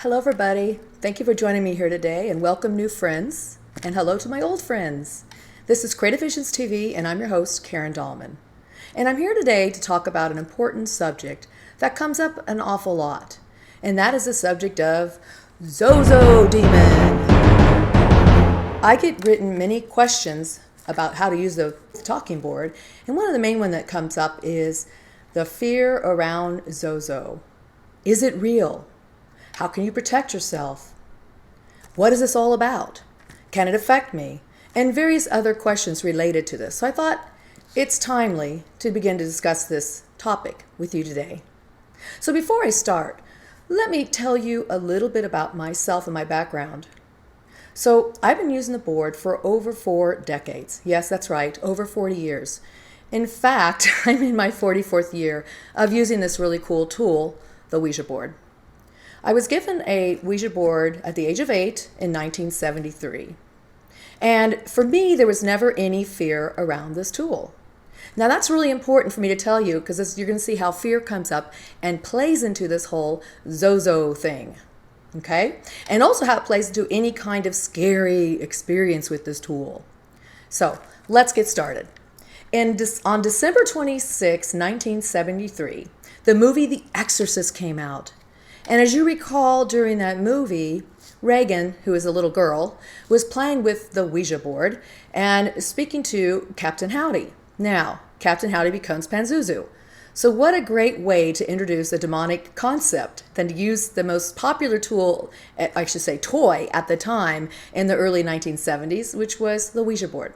Hello everybody. Thank you for joining me here today and welcome new friends and hello to my old friends. This is Creative Visions TV and I'm your host Karen Dahlman. And I'm here today to talk about an important subject that comes up an awful lot. And that is the subject of ZOZO Demon. I get written many questions about how to use the talking board, and one of the main one that comes up is the fear around ZOZO. Is it real? How can you protect yourself? What is this all about? Can it affect me? And various other questions related to this. So I thought it's timely to begin to discuss this topic with you today. So before I start, let me tell you a little bit about myself and my background. So I've been using the board for over 4 decades. Yes, that's right, over 40 years. In fact, I'm in my 44th year of using this really cool tool, the Ouija board. I was given a Ouija board at the age of 8 in 1973. And for me, there was never any fear around this tool. Now that's really important for me to tell you because you're going to see how fear comes up and plays into this whole ZOZO thing. Okay? And also how it plays into any kind of scary experience with this tool. So let's get started. On December 26, 1973, the movie The Exorcist came out. And as you recall, during that movie, Reagan, who is a little girl, was playing with the Ouija board and speaking to Captain Howdy. Now, Captain Howdy becomes Panzuzu. So what a great way to introduce a demonic concept than to use the most popular tool, I should say toy, at the time in the early 1970s, which was the Ouija board.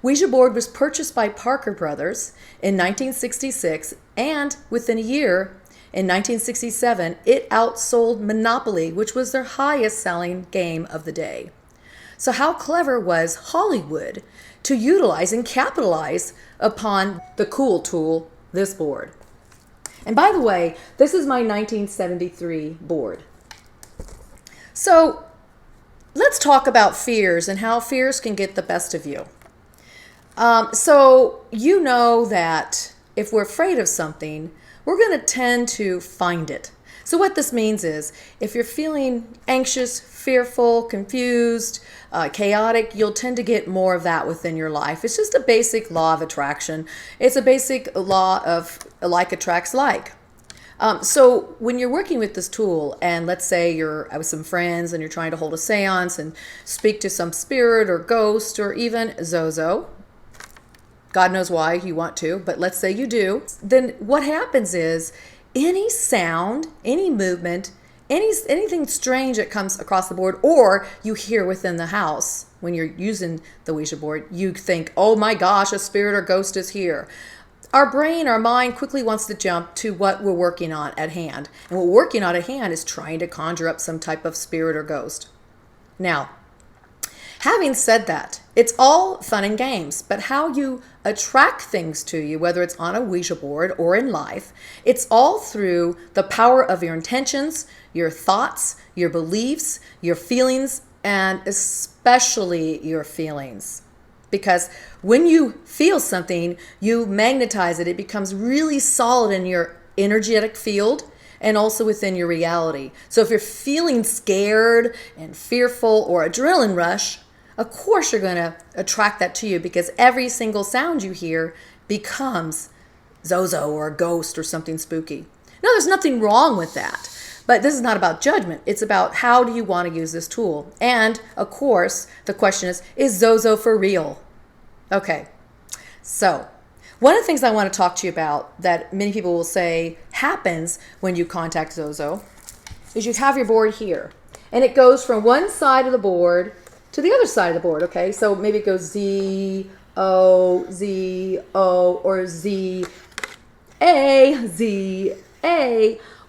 Ouija board was purchased by Parker Brothers in 1966, and within a year, in 1967, it outsold Monopoly, which was their highest selling game of the day. So how clever was Hollywood to utilize and capitalize upon the cool tool, this board? And by the way, this is my 1973 board. So let's talk about fears and how fears can get the best of you. So you know that if we're afraid of something, we're going to tend to find it. So what this means is if you're feeling anxious, fearful, confused, chaotic, you'll tend to get more of that within your life. It's just a basic law of attraction. It's a basic law of like attracts like. So when you're working with this tool, and let's say you're with some friends and you're trying to hold a seance and speak to some spirit or ghost or even ZOZO, God knows why you want to, but let's say you do, then what happens is any sound, any movement, anything strange that comes across the board or you hear within the house when you're using the Ouija board, you think, oh my gosh, a spirit or ghost is here. Our brain, our mind quickly wants to jump to what we're working on at hand. And what we're working on at hand is trying to conjure up some type of spirit or ghost. Now, having said that, it's all fun and games, but how you attract things to you, whether it's on a Ouija board or in life, it's all through the power of your intentions, your thoughts, your beliefs, your feelings, and especially your feelings. Because when you feel something, you magnetize it. It becomes really solid in your energetic field and also within your reality. So if you're feeling scared and fearful or adrenaline rush, of course you're going to attract that to you because every single sound you hear becomes ZOZO or a ghost or something spooky. Now, there's nothing wrong with that, but this is not about judgment. It's about how do you want to use this tool? And, of course, the question is ZOZO for real? Okay, so one of the things I want to talk to you about that many people will say happens when you contact ZOZO is you have your board here, and it goes from one side of the board to the other side of the board, okay? So maybe it goes Z, O, Z, O, or Z, A,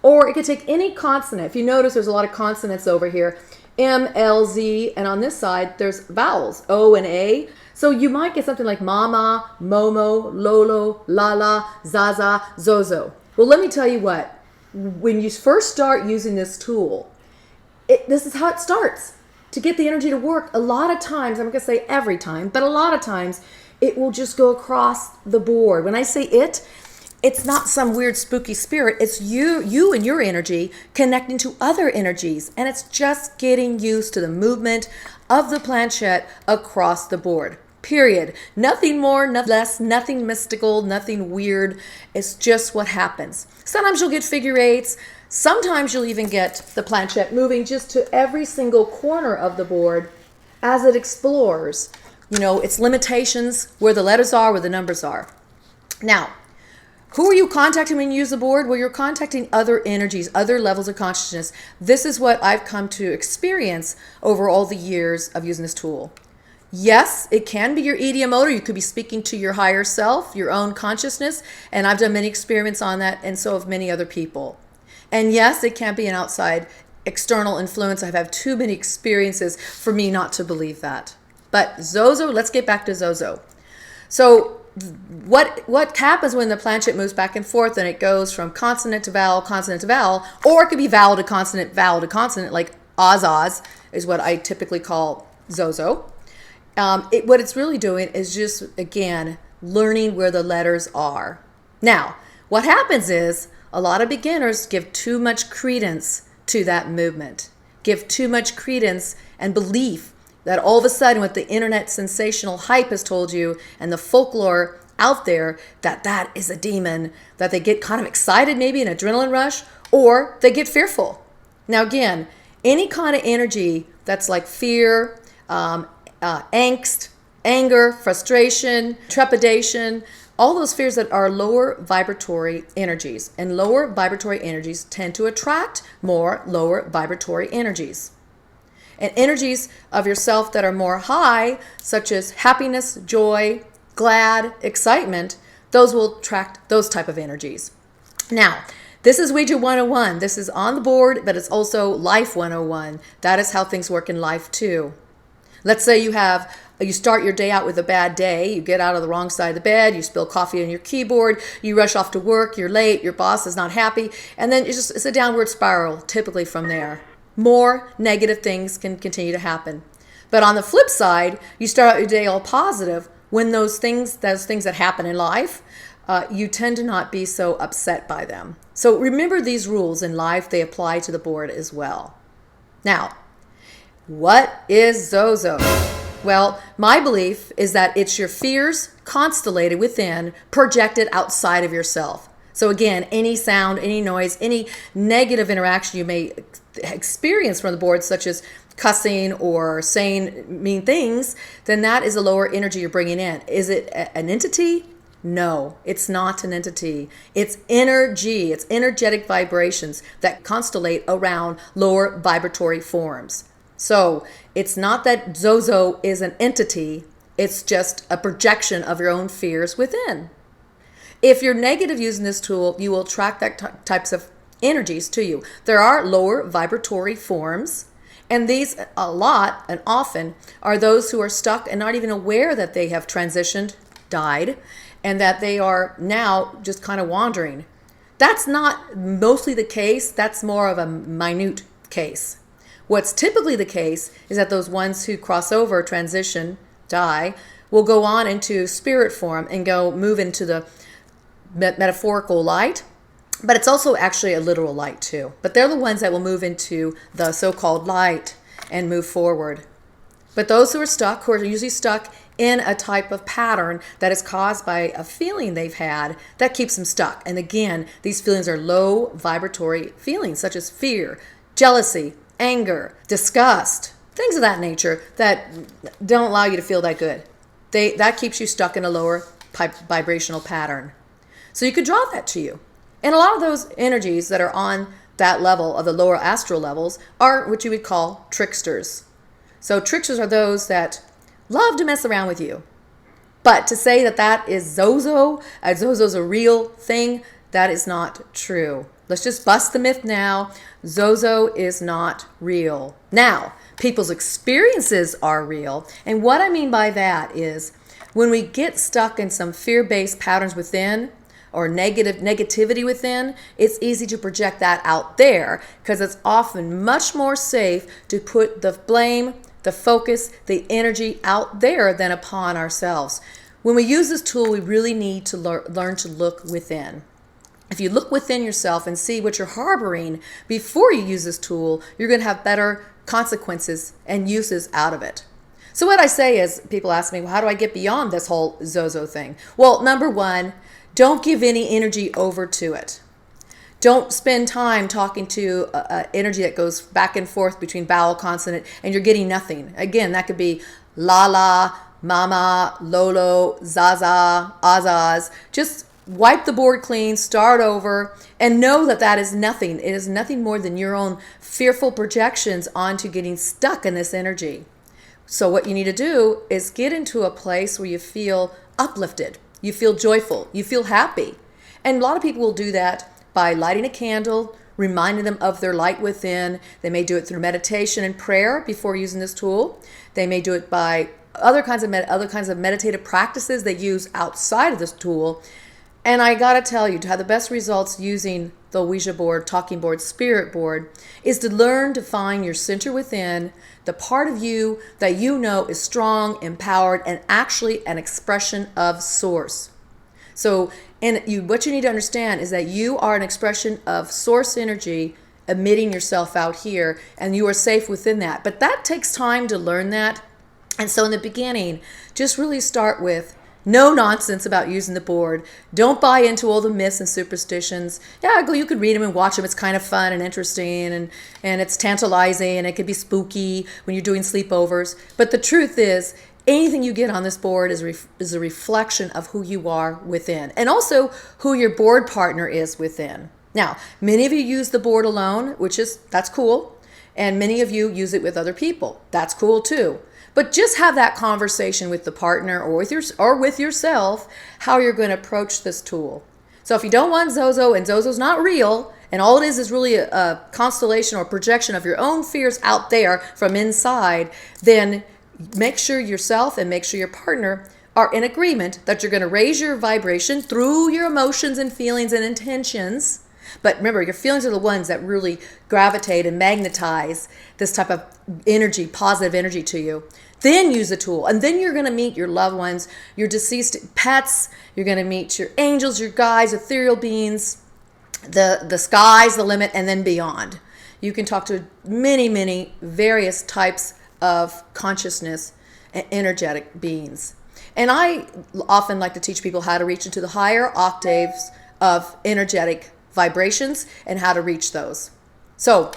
or it could take any consonant. If you notice, there's a lot of consonants over here. M, L, Z, and on this side, there's vowels, O and A. So you might get something like Mama, Momo, Lolo, Lala, Zaza, Zozo. Well, let me tell you what. When you first start using this tool, this is how it starts. To get the energy to work, a lot of times, I'm not going to say every time, but a lot of times, it will just go across the board. When I say it, It's not some weird spooky spirit. It's you and your energy connecting to other energies. And it's just getting used to the movement of the planchette across the board. Period. Nothing more, nothing less, nothing mystical, nothing weird. It's just what happens. Sometimes you'll get figure eights. Sometimes you'll even get the planchette moving just to every single corner of the board as it explores, its limitations, where the letters are, where the numbers are. Now, who are you contacting when you use the board? Well, you're contacting other energies, other levels of consciousness. This is what I've come to experience over all the years of using this tool. Yes, it can be your idiomotor. You could be speaking to your higher self, your own consciousness, and I've done many experiments on that, and so have many other people. And yes, it can be an outside external influence. I've had too many experiences for me not to believe that. But Zozo, let's get back to Zozo. So what happens when the planchette moves back and forth and it goes from consonant to vowel, or it could be vowel to consonant, like Oz is what I typically call Zozo. What it's really doing is just, again, learning where the letters are. Now, what happens is a lot of beginners give too much credence to that movement, give too much credence and belief that all of a sudden what the internet sensational hype has told you and the folklore out there that is a demon, that they get kind of excited, maybe an adrenaline rush, or they get fearful. Now again, any kind of energy that's like fear, angst, anger, frustration, trepidation, all those fears that are lower vibratory energies. And lower vibratory energies tend to attract more lower vibratory energies. And energies of yourself that are more high, such as happiness, joy, glad, excitement, those will attract those type of energies. Now, this is Ouija 101. This is on the board, but it's also Life 101. That is how things work in life too. Let's say you start your day out with a bad day. You get out of the wrong side of the bed. You spill coffee on your keyboard. You rush off to work. You're late. Your boss is not happy. And then it's a downward spiral typically from there. More negative things can continue to happen. But on the flip side, you start out your day all positive. When those things that happen in life, you tend to not be so upset by them. So remember these rules in life. They apply to the board as well. Now, what is Zozo? Well, my belief is that it's your fears constellated within, projected outside of yourself. So again, any sound, any noise, any negative interaction you may experience from the board, such as cussing or saying mean things, then that is a lower energy you're bringing in. Is it an entity? No, it's not an entity. It's energy. It's energetic vibrations that constellate around lower vibratory forms. So it's not that Zozo is an entity. It's just a projection of your own fears within. If you're negative using this tool, you will attract that types of energies to you. There are lower vibratory forms, and these a lot and often are those who are stuck and not even aware that they have transitioned, died, and that they are now just kind of wandering. That's not mostly the case. That's more of a minute case. What's typically the case is that those ones who cross over, transition, die, will go on into spirit form and move into the metaphorical light, but it's also actually a literal light too. But they're the ones that will move into the so-called light and move forward. But those who are usually stuck in a type of pattern that is caused by a feeling they've had that keeps them stuck. And again, these feelings are low vibratory feelings such as fear, jealousy, anger, disgust, things of that nature that don't allow you to feel that good. That keeps you stuck in a lower vibrational pattern. So you could draw that to you. And a lot of those energies that are on that level of the lower astral levels are what you would call tricksters. So tricksters are those that love to mess around with you. But to say that is Zozo, Zozo's a real thing, that is not true. Let's just bust the myth now. Zozo is not real. Now, people's experiences are real. And what I mean by that is when we get stuck in some fear-based patterns within, or negativity within, it's easy to project that out there because it's often much more safe to put the blame, the focus, the energy out there than upon ourselves. When we use this tool, we really need to learn to look within. if you look within yourself and see what you're harboring before you use this tool, you're going to have better consequences and uses out of it. So what I say is, people ask me, well, how do I get beyond this whole Zozo thing? Well, number one, don't give any energy over to it. Don't spend time talking to energy that goes back and forth between vowel, consonant, and you're getting nothing. Again, that could be la la, mama, lolo, zaza, azaz. Just wipe the board clean, start over, and know that that is nothing. It is nothing more than your own fearful projections onto getting stuck in this energy. So what you need to do is get into a place where you feel uplifted, you feel joyful, you feel happy. And a lot of people will do that by lighting a candle, reminding them of their light within. They may do it through meditation and prayer before using this tool. They may do it by other kinds of meditative practices they use outside of this tool. And I gotta tell you, to have the best results using the Ouija board, talking board, spirit board, is to learn to find your center within, the part of you that you know is strong, empowered, and actually an expression of source. So what you need to understand is that you are an expression of source energy emitting yourself out here, and you are safe within that. But that takes time to learn that. And so in the beginning, just really start with no nonsense about using the board. Don't buy into all the myths and superstitions. Yeah, you could read them and watch them. It's kind of fun and interesting, and it's tantalizing, and it could be spooky when you're doing sleepovers. But the truth is, anything you get on this board is a reflection of who you are within, and also who your board partner is within. Now, many of you use the board alone, that's cool, and many of you use it with other people. That's cool too. But just have that conversation with the partner or with yourself, how you're going to approach this tool. So if you don't want Zozo, and Zozo's not real, and all it is really a constellation or projection of your own fears out there from inside, then make sure yourself and make sure your partner are in agreement that you're going to raise your vibration through your emotions and feelings and intentions. But remember, your feelings are the ones that really gravitate and magnetize this type of energy, positive energy to you. Then use the tool. And then you're going to meet your loved ones, your deceased pets. You're going to meet your angels, your guides, ethereal beings. The sky's the limit, and then beyond. You can talk to many, many various types of consciousness and energetic beings. And I often like to teach people how to reach into the higher octaves of energetic vibrations and how to reach those. So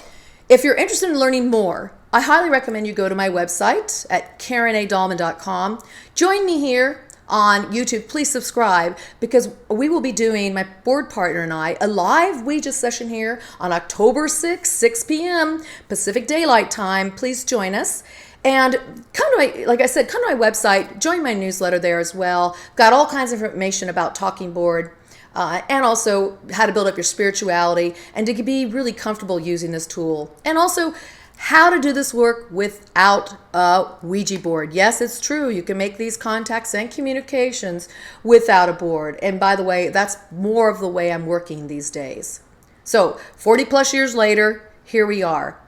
if you're interested in learning more, I highly recommend you go to my website at KarenADahlman.com. Join me here on YouTube. Please subscribe, because we will be doing, my board partner and I, a live Ouija session here on October 6th, 6 p.m. Pacific Daylight Time. Please join us. And come to my website, join my newsletter there as well. Got all kinds of information about talking board, and also how to build up your spirituality and to be really comfortable using this tool. And also how to do this work without a Ouija board. Yes, it's true. You can make these contacts and communications without a board. And by the way, that's more of the way I'm working these days. So 40 plus years later, here we are.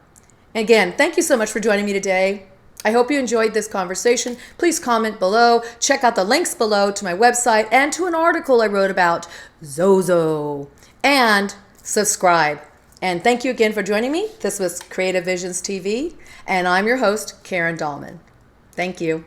Again, thank you so much for joining me today. I hope you enjoyed this conversation. Please comment below. Check out the links below to my website and to an article I wrote about Zozo. And subscribe. And thank you again for joining me. This was Creative Visions TV, and I'm your host, Karen Dahlman. Thank you.